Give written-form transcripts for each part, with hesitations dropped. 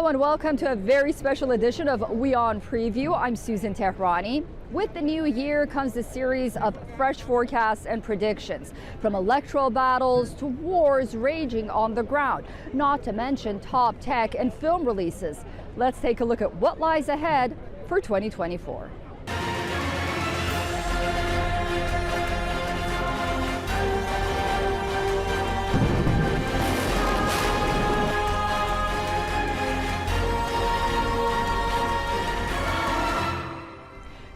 Hello and welcome to a very special edition of WION Preview. I'm Susan Tehrani. With the new year comes a series of fresh forecasts and predictions, from electoral battles to wars raging on the ground, not to mention top tech and film releases. Let's take a look at what lies ahead for 2024.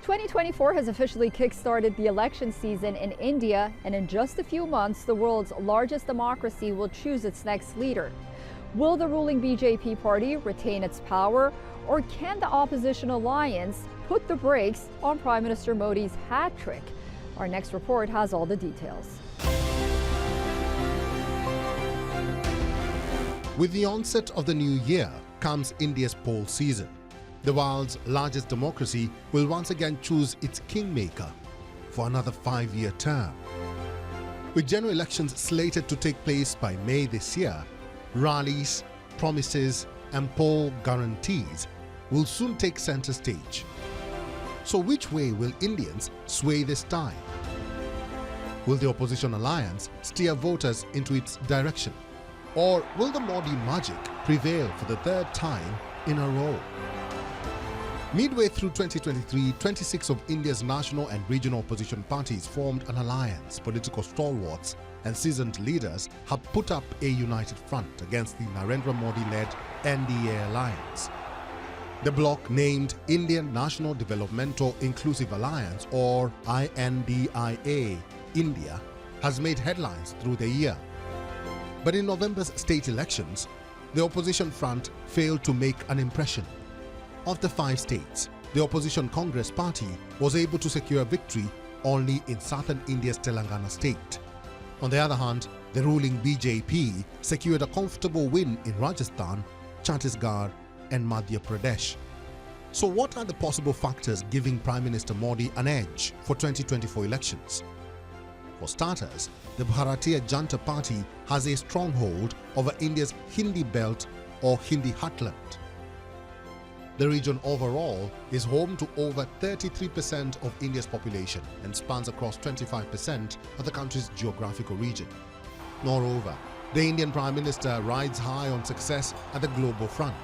2024 has officially kick-started the election season in India, and in just a few months, the world's largest democracy will choose its next leader. Will the ruling BJP party retain its power, or can the opposition alliance put the brakes on Prime Minister Modi's hat trick? Our next report has all the details. With the onset of the new year comes India's poll season. The world's largest democracy will once again choose its kingmaker for another 5-year term. With general elections slated to take place by May this year, rallies, promises, and poll guarantees will soon take center stage. So which way will Indians sway this time? Will the opposition alliance steer voters into its direction? Or will the Modi magic prevail for the third time in a row? Midway through 2023, 26 of India's national and regional opposition parties formed an alliance. Political stalwarts and seasoned leaders have put up a united front against the Narendra Modi-led NDA alliance. The bloc, named Indian National Developmental Inclusive Alliance, or INDIA, India, has made headlines through the year. But in November's state elections, the opposition front failed to make an impression. Of the 5 states, the opposition Congress party was able to secure victory only in southern India's Telangana state. On the other hand, the ruling BJP secured a comfortable win in Rajasthan, Chhattisgarh, and Madhya Pradesh. So what are the possible factors giving Prime Minister Modi an edge for 2024 elections? For starters, the Bharatiya Janata Party has a stronghold over India's Hindi belt or Hindi heartland. The region overall is home to over 33% of India's population and spans across 25% of the country's geographical region. Moreover, the Indian Prime Minister rides high on success at the global front.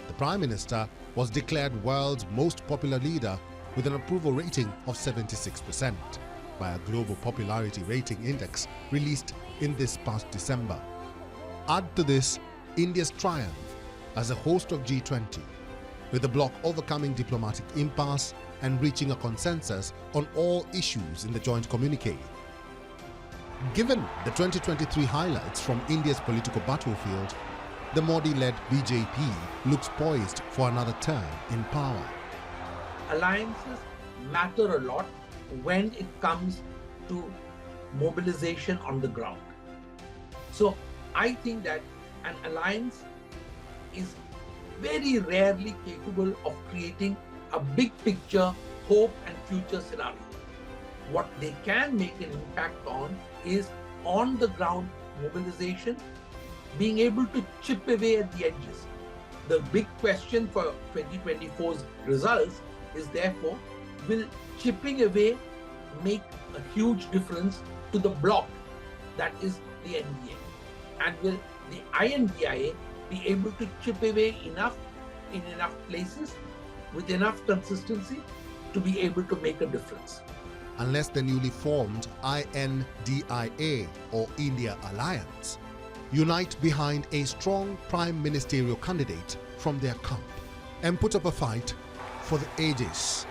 The Prime Minister was declared world's most popular leader with an approval rating of 76% by a global popularity rating index released in this past December. Add to this India's triumph as a host of G20, with the bloc overcoming diplomatic impasse and reaching a consensus on all issues in the joint communique. Given the 2023 highlights from India's political battlefield, the Modi-led BJP looks poised for another term in power. Alliances matter a lot when it comes to mobilization on the ground. So I think that an alliance is very rarely capable of creating a big picture, hope and future scenario. What they can make an impact on is on the ground mobilization, being able to chip away at the edges. The big question for 2024's results is therefore, will chipping away make a huge difference to the bloc that is the NDA? And will the INDIA be able to chip away enough in enough places with enough consistency to be able to make a difference? Unless the newly formed INDIA or India Alliance unite behind a strong prime ministerial candidate from their camp and put up a fight for the ages.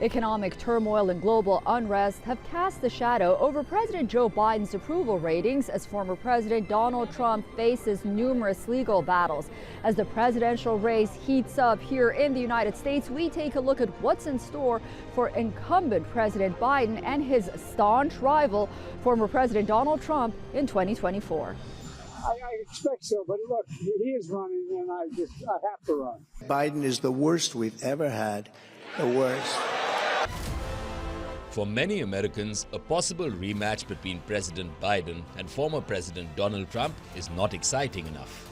Economic turmoil and global unrest have cast a shadow over President Joe Biden's approval ratings as former President Donald Trump faces numerous legal battles. As the presidential race heats up here in the United States, we take a look at what's in store for incumbent President Biden and his staunch rival, former President Donald Trump, in 2024. I expect so, but look, he is running and I have to run. Biden is the worst we've ever had, the worst. For many Americans, a possible rematch between President Biden and former President Donald Trump is not exciting enough.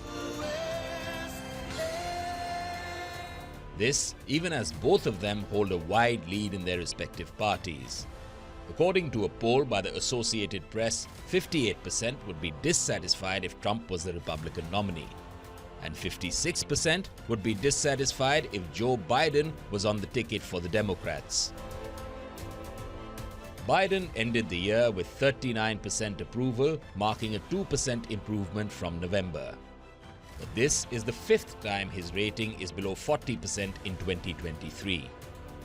This, even as both of them hold a wide lead in their respective parties. According to a poll by the Associated Press, 58% would be dissatisfied if Trump was the Republican nominee, and 56% would be dissatisfied if Joe Biden was on the ticket for the Democrats. Biden ended the year with 39% approval, marking a 2% improvement from November. But this is the fifth time his rating is below 40% in 2023.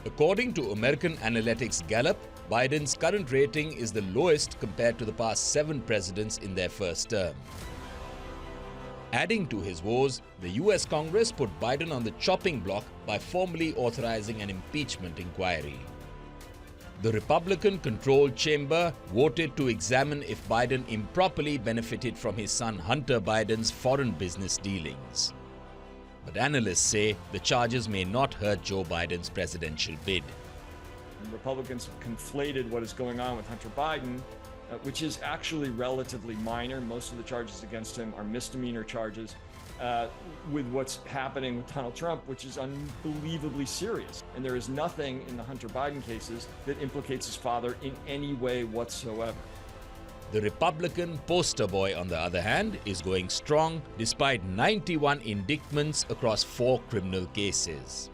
According to American Analytics Gallup, Biden's current rating is the lowest compared to the past 7 presidents in their first term. Adding to his woes, the US Congress put Biden on the chopping block by formally authorizing an impeachment inquiry. The Republican-controlled chamber voted to examine if Biden improperly benefited from his son Hunter Biden's foreign business dealings. But analysts say the charges may not hurt Joe Biden's presidential bid. Republicans have conflated what is going on with Hunter Biden, which is actually relatively minor. Most of the charges against him are misdemeanor charges, with what's happening with Donald Trump, which is unbelievably serious. And there is nothing in the Hunter Biden cases that implicates his father in any way whatsoever. The Republican poster boy, on the other hand, is going strong despite 91 indictments across 4 criminal cases.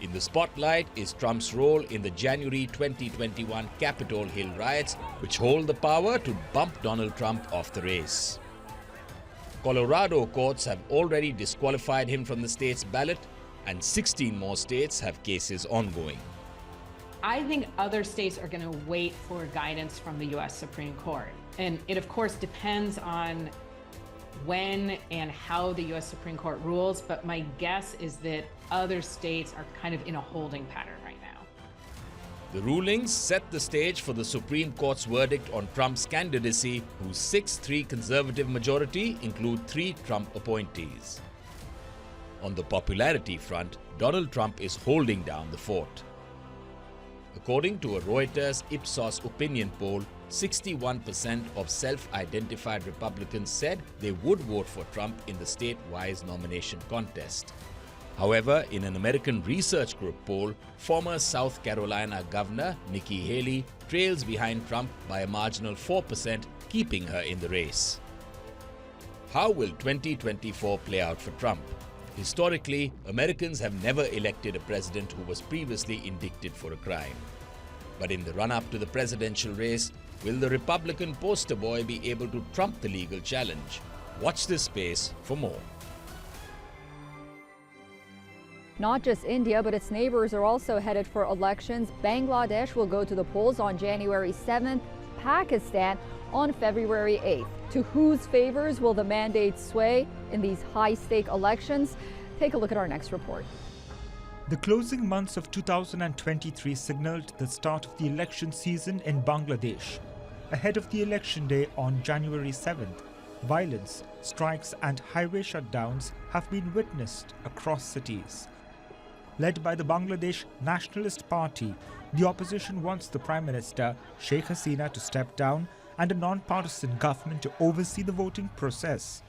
In the spotlight is Trump's role in the January 2021 Capitol Hill riots, which hold the power to bump Donald Trump off the race. Colorado courts have already disqualified him from the state's ballot, and 16 more states have cases ongoing. I think other states are going to wait for guidance from the U.S. Supreme Court. And it, of course, depends on when and how the U.S. Supreme Court rules, but my guess is that other states are kind of in a holding pattern right now. The rulings set the stage for the Supreme Court's verdict on Trump's candidacy, whose 6-3 conservative majority include 3 Trump appointees. On the popularity front, Donald Trump is holding down the fort. According to a Reuters Ipsos opinion poll, 61% of self-identified Republicans said they would vote for Trump in the state-wise nomination contest. However, in an American Research Group poll, former South Carolina Governor Nikki Haley trails behind Trump by a marginal 4%, keeping her in the race. How will 2024 play out for Trump? Historically, Americans have never elected a president who was previously indicted for a crime. But in the run-up to the presidential race, will the Republican poster boy be able to trump the legal challenge? Watch this space for more. Not just India, but its neighbors are also headed for elections. Bangladesh will go to the polls on January 7th, Pakistan on February 8th. To whose favors will the mandate sway in these high-stake elections? Take a look at our next report. The closing months of 2023 signaled the start of the election season in Bangladesh. Ahead of the election day on January 7th, violence, strikes and highway shutdowns have been witnessed across cities. Led by the Bangladesh Nationalist Party, the opposition wants the Prime Minister, Sheikh Hasina, to step down and a non-partisan government to oversee the voting process.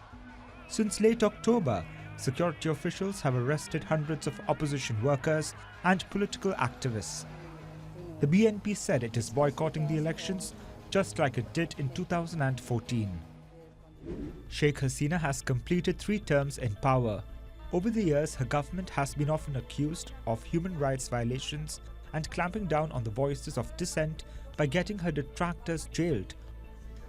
Since late October, security officials have arrested hundreds of opposition workers and political activists. The BNP said it is boycotting the elections just like it did in 2014. Sheikh Hasina has completed 3 terms in power. Over the years, her government has been often accused of human rights violations and clamping down on the voices of dissent by getting her detractors jailed,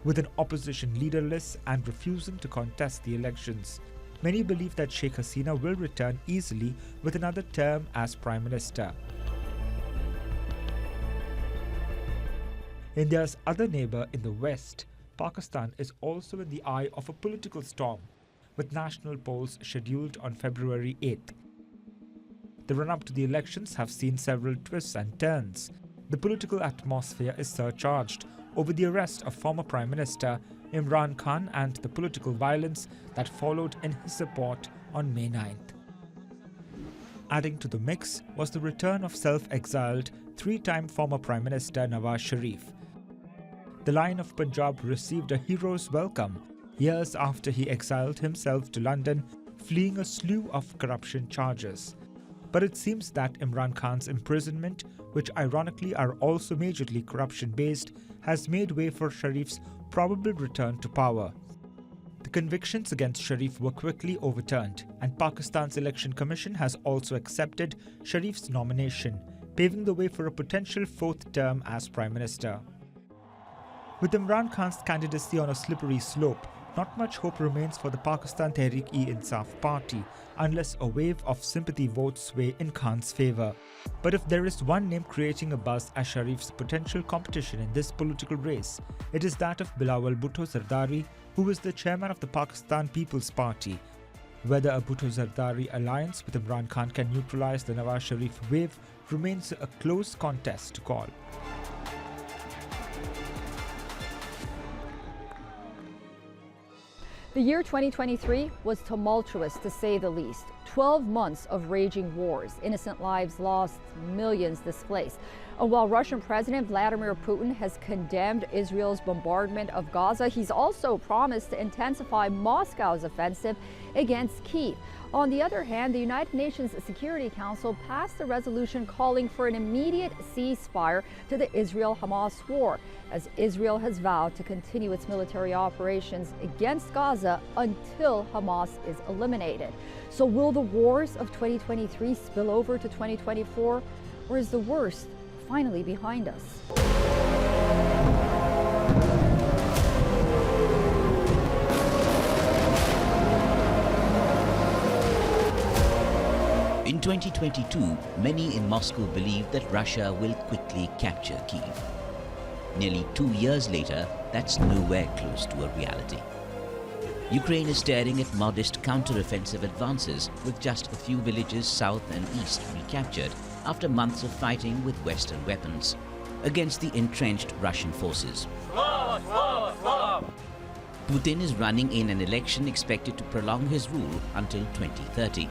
with an opposition leaderless and refusing to contest the elections. Many believe that Sheikh Hasina will return easily with another term as Prime Minister. India's other neighbour in the West, Pakistan, is also in the eye of a political storm, with national polls scheduled on February 8th. The run-up to the elections have seen several twists and turns. The political atmosphere is surcharged over the arrest of former Prime Minister Imran Khan and the political violence that followed in his support on May 9th. Adding to the mix was the return of self-exiled three-time former Prime Minister Nawaz Sharif. The Lion of Punjab received a hero's welcome years after he exiled himself to London, fleeing a slew of corruption charges. But it seems that Imran Khan's imprisonment, which ironically are also majorly corruption-based, has made way for Sharif's probable return to power. The convictions against Sharif were quickly overturned, and Pakistan's Election Commission has also accepted Sharif's nomination, paving the way for a potential fourth term as Prime Minister. With Imran Khan's candidacy on a slippery slope, not much hope remains for the Pakistan Tehreek-e-Insaf party unless a wave of sympathy votes sway in Khan's favour. But if there is one name creating a buzz as Sharif's potential competition in this political race, it is that of Bilawal Bhutto Zardari, who is the chairman of the Pakistan People's Party. Whether a Bhutto Zardari alliance with Imran Khan can neutralise the Nawaz Sharif wave remains a close contest to call. The year 2023 was tumultuous, to say the least. 12 months of raging wars, innocent lives lost, millions displaced. And while Russian President Vladimir Putin has condemned Israel's bombardment of Gaza, he's also promised to intensify Moscow's offensive against Kyiv. On the other hand, the United Nations Security Council passed a resolution calling for an immediate ceasefire to the Israel-Hamas war, as Israel has vowed to continue its military operations against Gaza until Hamas is eliminated. So will the wars of 2023 spill over to 2024, or is the worst finally behind us? In 2022, many in Moscow believed that Russia will quickly capture Kyiv. Nearly 2 years later, that's nowhere close to a reality. Ukraine is staring at modest counter-offensive advances, with just a few villages south and east recaptured after months of fighting with Western weapons against the entrenched Russian forces. Putin is running in an election expected to prolong his rule until 2030.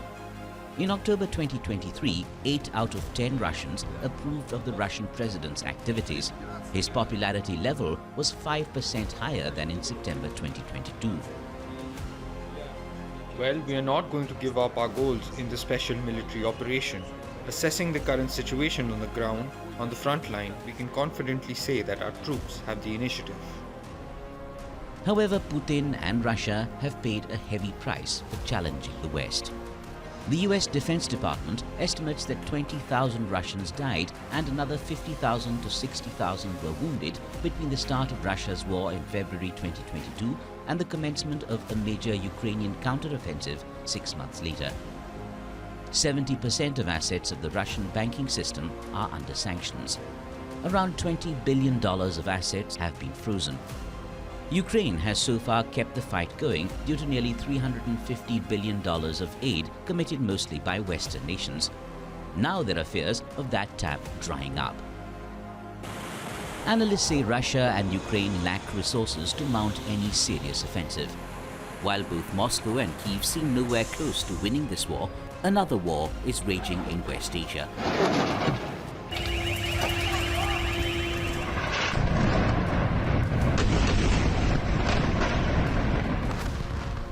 In October 2023, 8 out of 10 Russians approved of the Russian president's activities. His popularity level was 5% higher than in September 2022. Well, we are not going to give up our goals in the special military operation. Assessing the current situation on the ground, on the front line, we can confidently say that our troops have the initiative. However, Putin and Russia have paid a heavy price for challenging the West. The US Defense Department estimates that 20,000 Russians died and another 50,000 to 60,000 were wounded between the start of Russia's war in February 2022 and the commencement of a major Ukrainian counteroffensive 6 months later. 70% of assets of the Russian banking system are under sanctions. Around $20 billion of assets have been frozen. Ukraine has so far kept the fight going due to nearly $350 billion of aid committed mostly by Western nations. Now there are fears of that tap drying up. Analysts say Russia and Ukraine lack resources to mount any serious offensive. While both Moscow and Kyiv seem nowhere close to winning this war, another war is raging in West Asia.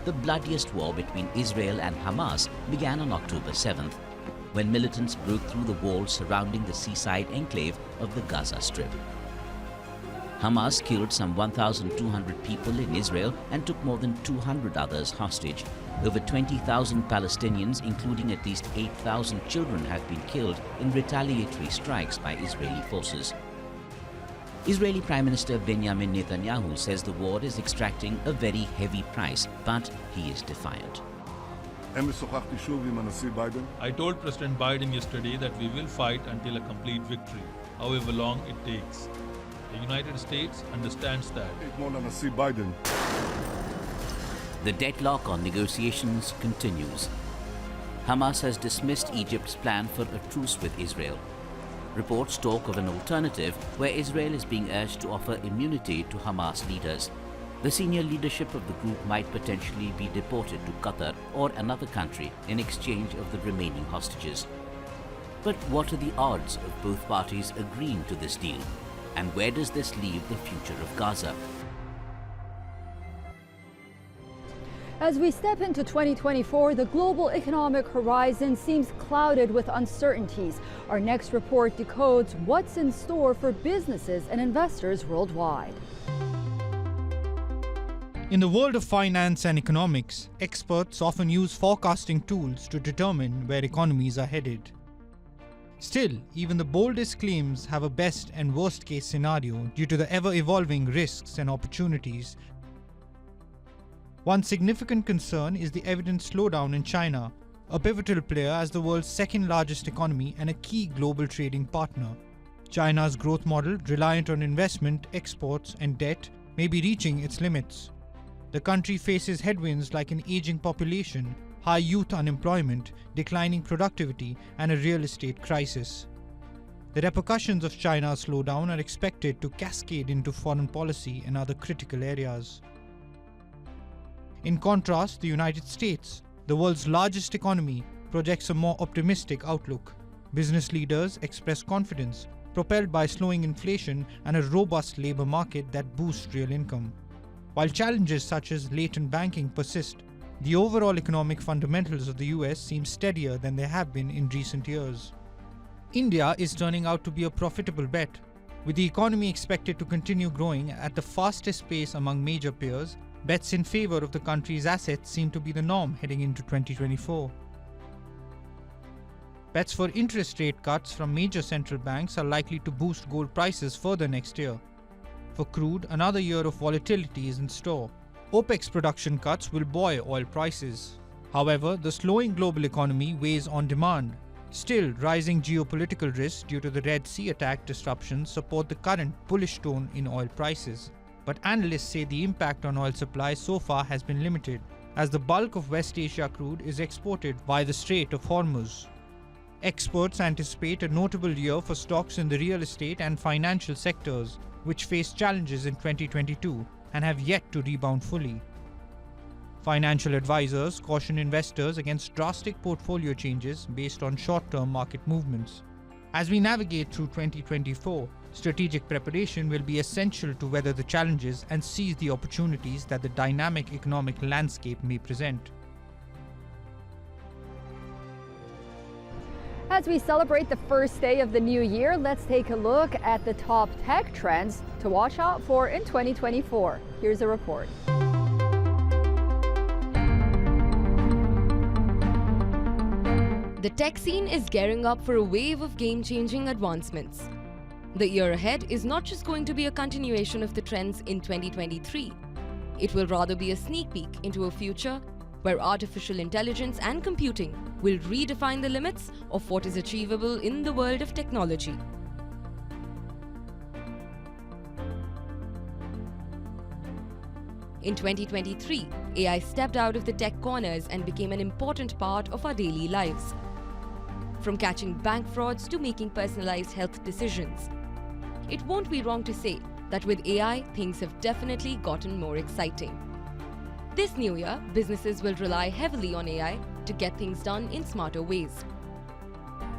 The bloodiest war between Israel and Hamas began on October 7th, when militants broke through the walls surrounding the seaside enclave of the Gaza Strip. Hamas killed some 1,200 people in Israel and took more than 200 others hostage. Over 20,000 Palestinians, including at least 8,000 children, have been killed in retaliatory strikes by Israeli forces. Israeli Prime Minister Benjamin Netanyahu says the war is extracting a very heavy price, but he is defiant. I told President Biden yesterday that we will fight until a complete victory, however long it takes. The United States understands that. The deadlock on negotiations continues. Hamas has dismissed Egypt's plan for a truce with Israel. Reports talk of an alternative where Israel is being urged to offer immunity to Hamas leaders. The senior leadership of the group might potentially be deported to Qatar or another country in exchange of the remaining hostages. But what are the odds of both parties agreeing to this deal? And where does this leave the future of Gaza? As we step into 2024, the global economic horizon seems clouded with uncertainties. Our next report decodes what's in store for businesses and investors worldwide. In the world of finance and economics, experts often use forecasting tools to determine where economies are headed. Still, even the boldest claims have a best and worst case scenario due to the ever-evolving risks and opportunities. One significant concern is the evident slowdown in China, a pivotal player as the world's second largest economy and a key global trading partner. China's growth model, reliant on investment, exports, and debt, may be reaching its limits. The country faces headwinds like an aging population, high youth unemployment, declining productivity, and a real estate crisis. The repercussions of China's slowdown are expected to cascade into foreign policy and other critical areas. In contrast, the United States, the world's largest economy, projects a more optimistic outlook. Business leaders express confidence, propelled by slowing inflation and a robust labor market that boosts real income. While challenges such as latent banking persist, the overall economic fundamentals of the US seem steadier than they have been in recent years. India is turning out to be a profitable bet. With the economy expected to continue growing at the fastest pace among major peers, bets in favor of the country's assets seem to be the norm heading into 2024. Bets for interest rate cuts from major central banks are likely to boost gold prices further next year. For crude, another year of volatility is in store. OPEC's production cuts will buoy oil prices. However, the slowing global economy weighs on demand. Still, rising geopolitical risks due to the Red Sea attack disruptions support the current bullish tone in oil prices. But analysts say the impact on oil supply so far has been limited, as the bulk of West Asia crude is exported via the Strait of Hormuz. Experts anticipate a notable year for stocks in the real estate and financial sectors, which faced challenges in 2022 and have yet to rebound fully. Financial advisors caution investors against drastic portfolio changes based on short-term market movements. As we navigate through 2024, strategic preparation will be essential to weather the challenges and seize the opportunities that the dynamic economic landscape may present. As we celebrate the first day of the new year, let's take a look at the top tech trends to watch out for in 2024. Here's a report. The tech scene is gearing up for a wave of game-changing advancements. The year ahead is not just going to be a continuation of the trends in 2023. It will rather be a sneak peek into a future where artificial intelligence and computing will redefine the limits of what is achievable in the world of technology. In 2023, AI stepped out of the tech corners and became an important part of our daily lives. From catching bank frauds to making personalized health decisions. It won't be wrong to say that with AI, things have definitely gotten more exciting. This new year, businesses will rely heavily on AI to get things done in smarter ways.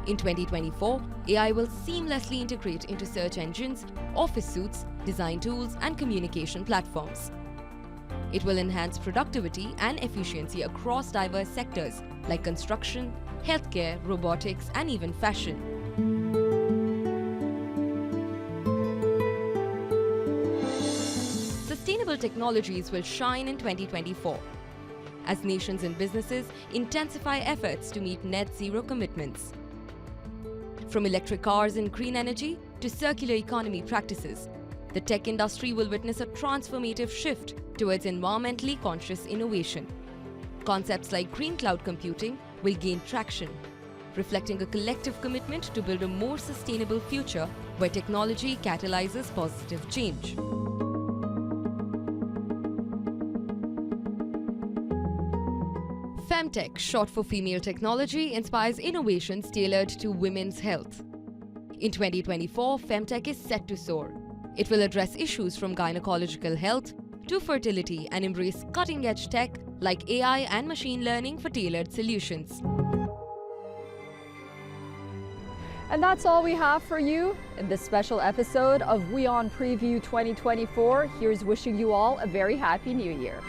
In 2024, AI will seamlessly integrate into search engines, office suites, design tools, and communication platforms. It will enhance productivity and efficiency across diverse sectors like construction, healthcare, robotics, and even fashion. Sustainable technologies will shine in 2024 as nations and businesses intensify efforts to meet net zero commitments. From electric cars and green energy to circular economy practices, the tech industry will witness a transformative shift towards environmentally conscious innovation. Concepts like green cloud computing will gain traction, reflecting a collective commitment to build a more sustainable future where technology catalyzes positive change. Femtech, short for female technology, inspires innovations tailored to women's health. In 2024, Femtech is set to soar. It will address issues from gynecological health to fertility and embrace cutting-edge tech like AI and machine learning for tailored solutions. And that's all we have for you in this special episode of WION Preview 2024. Here's wishing you all a very happy new year.